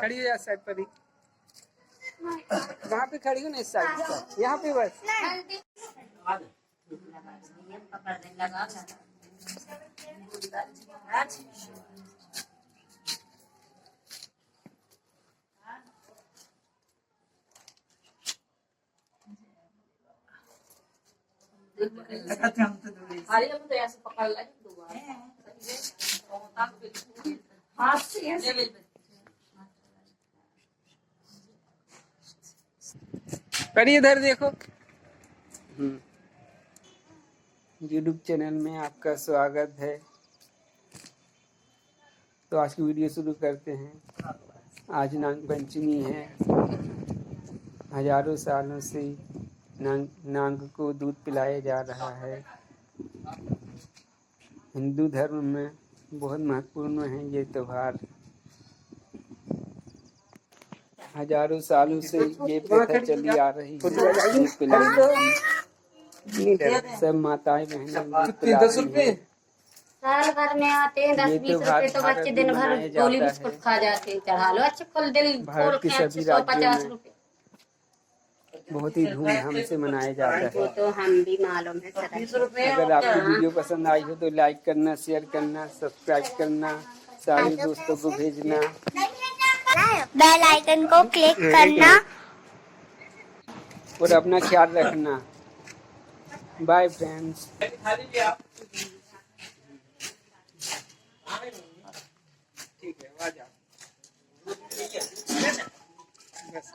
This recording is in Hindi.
खड़ी हो जा साइड पर ही, वहाँ पे खड़ी हो ना इस साइड से, यहाँ पे बस। पर इधर देखो। यूट्यूब चैनल में आपका स्वागत है। तो आज की वीडियो शुरू करते हैं। आज नाग पंचमी है। हजारों सालों से नाग को दूध पिलाया जा रहा है। हिंदू धर्म में बहुत महत्वपूर्ण है ये त्योहार। हजारों सालों से ये प्रथा चली आ रही है। दूध पिलाने की सब माताएं बहनें दूध पिलाती हैं। साल भर में आते हैं 10-20 रुपए तो बच्चे दिन भर गोली बिस्कुट खा जाते हैं। चढ़ा लो अच्छे फल दिल भारत के सभी राज्यों में बहुत ही धूमधाम से मनाया जाता है। वो तो हम भी मालूम है। अगर आपको वीडियो पसंद आई हो तो लाइक करना, शेयर करना, सब्सक्राइब करना, सारे दोस्तों को भेजना, बेल आइकन को क्लिक करना और अपना ख्याल रखना। Bye friends. ठीक है, आ जाओ। बस